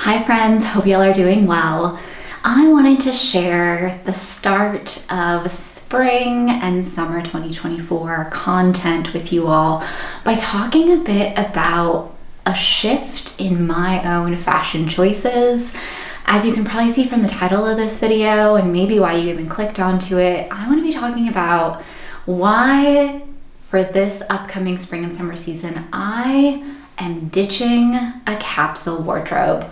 Hi friends, hope y'all are doing well. I wanted to share the start of spring and summer 2024 content with you all by talking a bit about a shift in my own fashion choices. As you can probably see from the title of this video and maybe why you even clicked onto it, I want to be talking about why for this upcoming spring and summer season I am ditching a capsule wardrobe.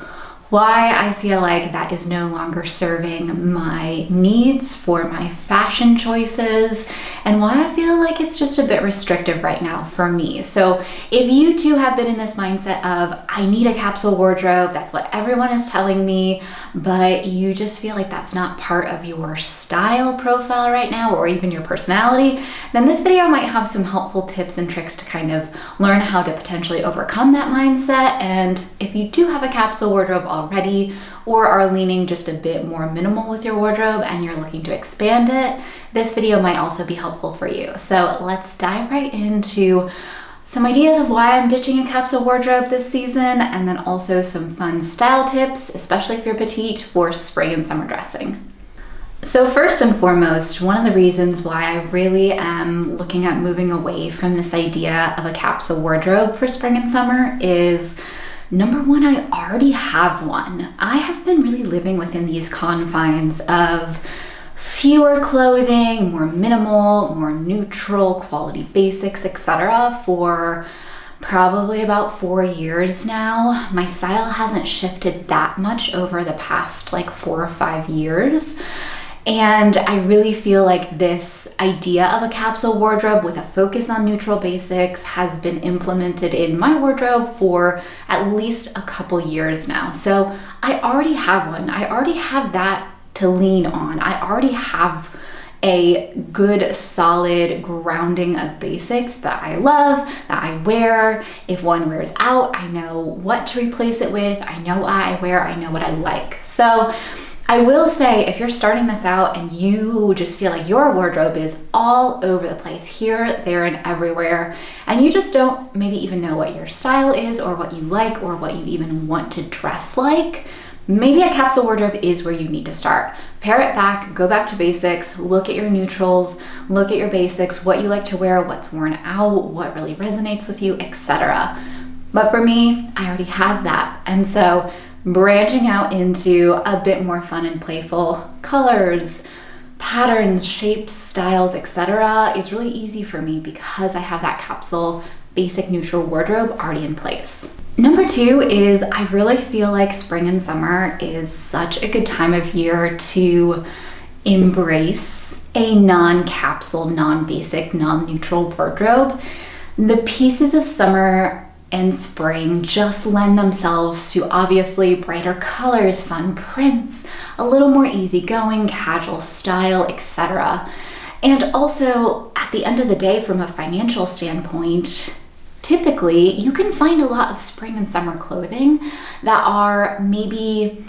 Why I feel like that is no longer serving my needs for my fashion choices, and why I feel like it's just a bit restrictive right now for me. So if you too have been in this mindset of, I need a capsule wardrobe, that's what everyone is telling me, but you just feel like that's not part of your style profile right now, or even your personality, then this video might have some helpful tips and tricks to kind of learn how to potentially overcome that mindset. And if you do have a capsule wardrobe already, or are leaning just a bit more minimal with your wardrobe and you're looking to expand it, this video might also be helpful for you. So let's dive right into some ideas of why I'm ditching a capsule wardrobe this season, and then also some fun style tips, especially if you're petite, for spring and summer dressing. So first and foremost, one of the reasons why I really am looking at moving away from this idea of a capsule wardrobe for spring and summer is, number one, I already have one. I have been really living within these confines of fewer clothing, more minimal, more neutral, quality basics, etc. for probably about 4 years now. My style hasn't shifted that much over the past 4 or 5 years. And I really feel like this idea of a capsule wardrobe with a focus on neutral basics has been implemented in my wardrobe for at least a couple years now. So I already have one. I already have that to lean on. I already have a good, solid grounding of basics that I love, that I wear. If one wears out, I know what to replace it with. I know what I wear. I know what I like. So I will say, if you're starting this out and you just feel like your wardrobe is all over the place, here, there, and everywhere, and you just don't maybe even know what your style is or what you like or what you even want to dress like, maybe a capsule wardrobe is where you need to start. Pare it back, go back to basics, look at your neutrals, look at your basics, what you like to wear, what's worn out, what really resonates with you, etc. But for me, I already have that. And so branching out into a bit more fun and playful colors, patterns, shapes, styles, etc. is really easy for me because I have that capsule basic neutral wardrobe already in place. Number two is I really feel like spring and summer is such a good time of year to embrace a non-capsule, non-basic, non-neutral wardrobe. The pieces of summer and spring just lend themselves to obviously brighter colors, fun prints, a little more easygoing, casual style, etc. And also, at the end of the day, from a financial standpoint, typically you can find a lot of spring and summer clothing that are maybe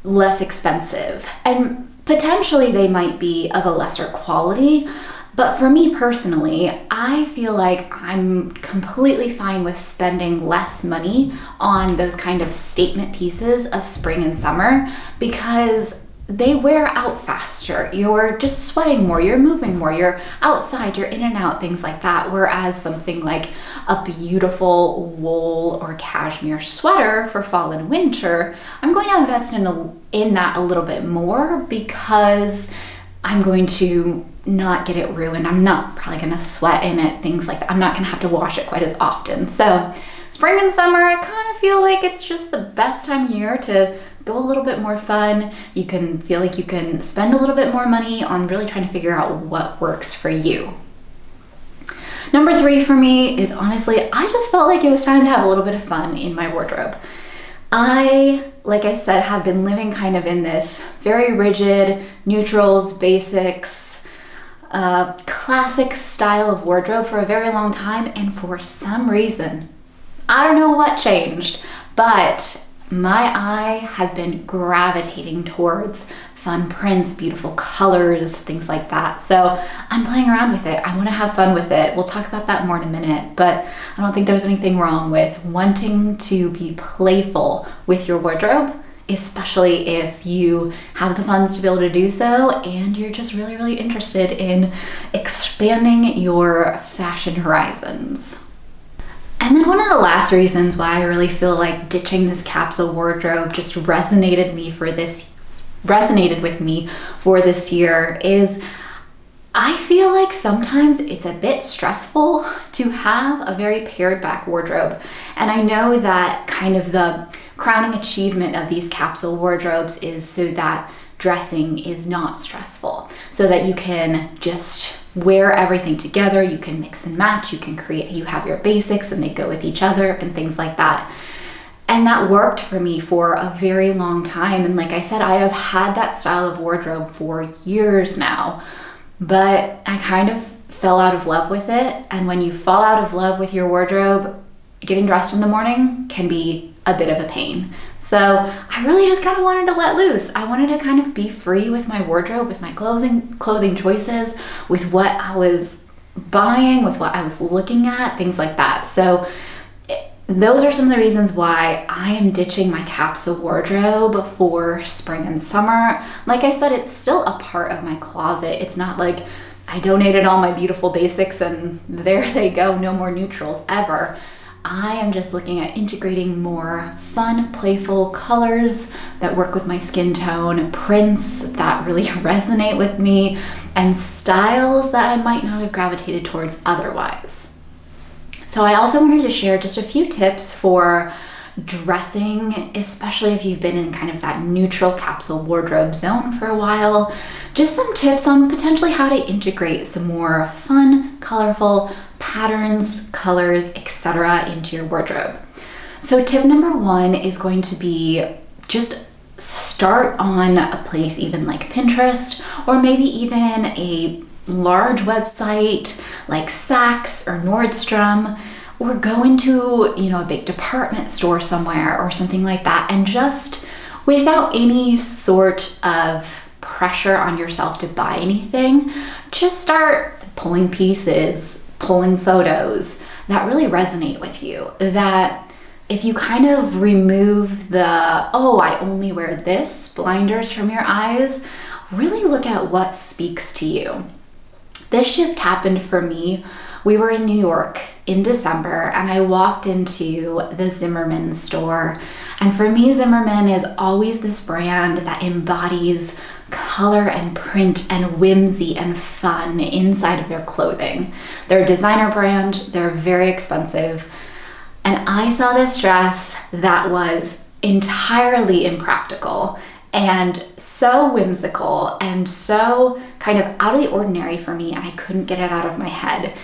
less expensive, and potentially they might be of a lesser quality. But for me personally, I feel like I'm completely fine with spending less money on those kind of statement pieces of spring and summer because they wear out faster. You're just sweating more, you're moving more, you're outside, you're in and out, things like that. Whereas something like a beautiful wool or cashmere sweater for fall and winter, I'm going to invest in that a little bit more because I'm going to not get it ruined. I'm not probably gonna sweat in it, things like that. I'm not gonna have to wash it quite as often. So spring and summer, I kind of feel like it's just the best time of year to go a little bit more fun. You can feel like you can spend a little bit more money on really trying to figure out what works for you. Number three for me is honestly, I just felt like it was time to have a little bit of fun in my wardrobe. I, like I said, have been living kind of in this very rigid, neutrals, basics, classic style of wardrobe for a very long time, and for some reason, I don't know what changed, but my eye has been gravitating towards fun prints, beautiful colors, things like that. So I'm playing around with it. I want to have fun with it. We'll talk about that more in a minute, but I don't think there's anything wrong with wanting to be playful with your wardrobe, especially if you have the funds to be able to do so and you're just really, really interested in expanding your fashion horizons. And then one of the last reasons why I really feel like ditching this capsule wardrobe just resonated with me for this year is I feel like sometimes it's a bit stressful to have a very pared back wardrobe. And I know that kind of the crowning achievement of these capsule wardrobes is so that dressing is not stressful, so that you can just wear everything together, you can mix and match, you have your basics and they go with each other and things like that. And that worked for me for a very long time. And like I said, I have had that style of wardrobe for years now, but I kind of fell out of love with it. And when you fall out of love with your wardrobe, getting dressed in the morning can be a bit of a pain. So I really just kind of wanted to let loose. I wanted to kind of be free with my wardrobe, with my clothing choices, with what I was buying, with what I was looking at, things like that. So those are some of the reasons why I am ditching my capsule wardrobe for spring and summer. Like I said, it's still a part of my closet. It's not like I donated all my beautiful basics and there they go, no more neutrals ever. I am just looking at integrating more fun, playful colors that work with my skin tone, prints that really resonate with me, and styles that I might not have gravitated towards otherwise. So I also wanted to share just a few tips for dressing, especially if you've been in kind of that neutral capsule wardrobe zone for a while. Just some tips on potentially how to integrate some more fun, colorful patterns, colors, etc. into your wardrobe. So tip number one is going to be just start on a place even like Pinterest, or maybe even a large website like Saks or Nordstrom, or go into, a big department store somewhere or something like that, and just without any sort of pressure on yourself to buy anything, just start pulling pieces, pulling photos that really resonate with you. That if you kind of remove the, oh, I only wear this blinders from your eyes, really look at what speaks to you. This shift happened for me. We were in New York in December and I walked into the Zimmermann store. And for me, Zimmermann is always this brand that embodies color and print and whimsy and fun inside of their clothing. They're a designer brand, they're very expensive. And I saw this dress that was entirely impractical and so whimsical and so kind of out of the ordinary for me, and I couldn't get it out of my head.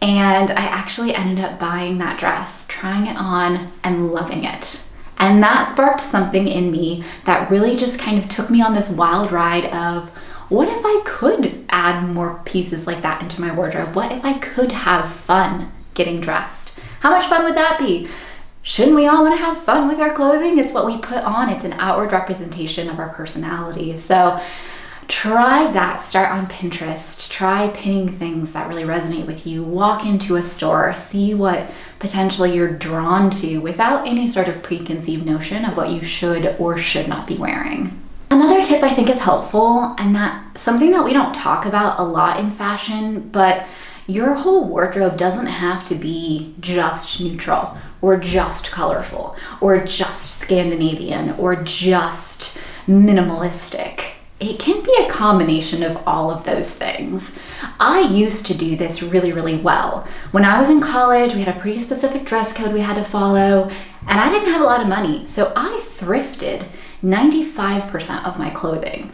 And I actually ended up buying that dress, trying it on and loving it. And that sparked something in me that really just kind of took me on this wild ride of, what if I could add more pieces like that into my wardrobe? What if I could have fun getting dressed? How much fun would that be? Shouldn't we all want to have fun with our clothing? It's what we put on. It's an outward representation of our personality. So try that. Start on Pinterest. Try pinning things that really resonate with you. Walk into a store. See what potentially you're drawn to without any sort of preconceived notion of what you should or should not be wearing. Another tip I think is helpful, and that's something that we don't talk about a lot in fashion, but your whole wardrobe doesn't have to be just neutral or just colorful or just Scandinavian or just minimalistic. It can be a combination of all of those things. I used to do this really, really well. When I was in college, we had a pretty specific dress code we had to follow, and I didn't have a lot of money, so I thrifted 95% of my clothing.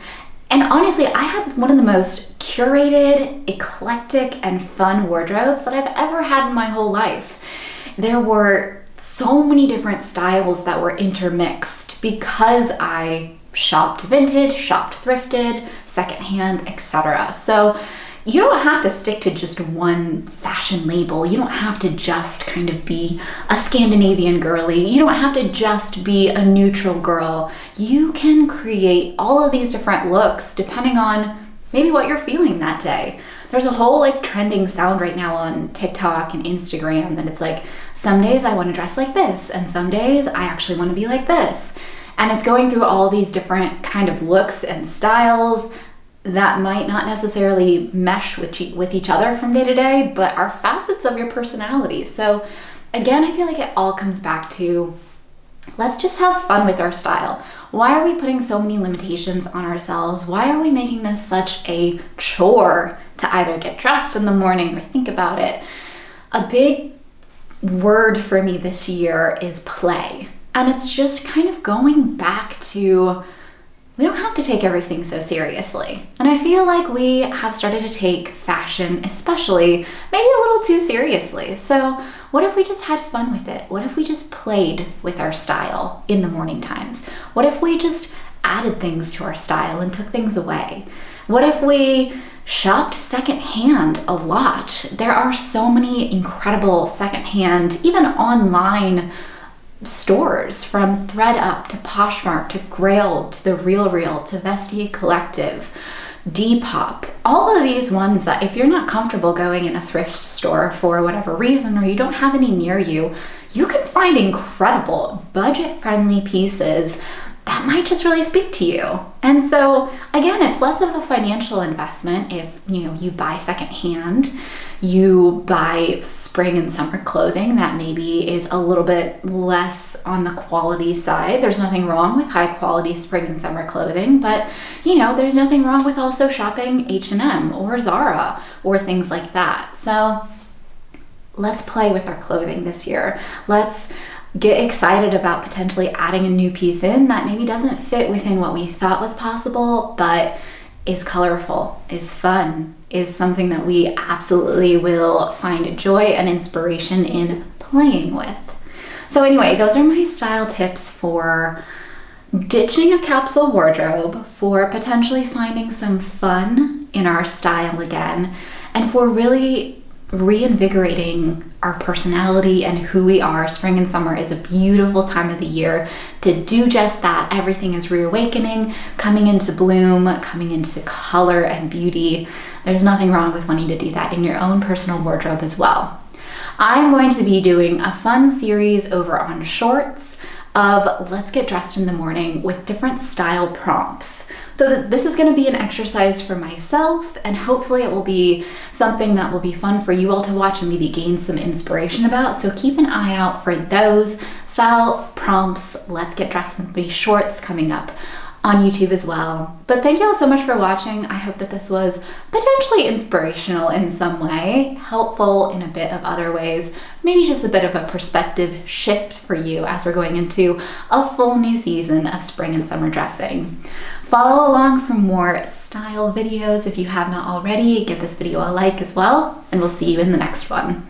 And honestly, I had one of the most curated, eclectic, and fun wardrobes that I've ever had in my whole life. There were so many different styles that were intermixed because I shopped vintage, shopped thrifted, secondhand, etc. So, you don't have to stick to just one fashion label. You don't have to just kind of be a Scandinavian girly. You don't have to just be a neutral girl. You can create all of these different looks depending on maybe what you're feeling that day. There's a whole like trending sound right now on TikTok and Instagram that it's like, some days I want to dress like this and some days I actually want to be like this. And it's going through all these different kind of looks and styles that might not necessarily mesh with each other from day to day, but are facets of your personality. So again, I feel like it all comes back to, let's just have fun with our style. Why are we putting so many limitations on ourselves? Why are we making this such a chore to either get dressed in the morning or think about it? A big word for me this year is play. And it's just kind of going back to, we don't have to take everything so seriously. And I feel like we have started to take fashion, especially, maybe a little too seriously. So what if we just had fun with it? What if we just played with our style in the morning times? What if we just added things to our style and took things away? What if we shopped secondhand a lot? There are so many incredible secondhand, even online stores, from ThreadUp to Poshmark to Grailed to The RealReal to Vestiaire Collective, Depop, all of these ones that if you're not comfortable going in a thrift store for whatever reason, or you don't have any near you, you can find incredible budget-friendly pieces that might just really speak to you. And so again, it's less of a financial investment if you buy secondhand, you buy spring and summer clothing that maybe is a little bit less on the quality side. There's nothing wrong with high quality spring and summer clothing, but there's nothing wrong with also shopping H&M or Zara or things like that. So let's play with our clothing this year. Let's get excited about potentially adding a new piece in that maybe doesn't fit within what we thought was possible, but is colorful, is fun, is something that we absolutely will find joy and inspiration in playing with. So anyway, those are my style tips for ditching a capsule wardrobe, for potentially finding some fun in our style again, and for really reinvigorating our personality and who we are. Spring and summer is a beautiful time of the year to do just that. Everything is reawakening, coming into bloom, coming into color and beauty. There's nothing wrong with wanting to do that in your own personal wardrobe as well. I'm going to be doing a fun series over on Shorts of let's get dressed in the morning with different style prompts. So this is going to be an exercise for myself, and hopefully it will be something that will be fun for you all to watch and maybe gain some inspiration about. So keep an eye out for those style prompts. Let's get dressed with me shorts coming up on YouTube as well. But thank you all so much for watching. I hope that this was potentially inspirational in some way, helpful in a bit of other ways, maybe just a bit of a perspective shift for you as we're going into a full new season of spring and summer dressing. Follow along for more style videos if you have not already. Give this video a like as well, and we'll see you in the next one.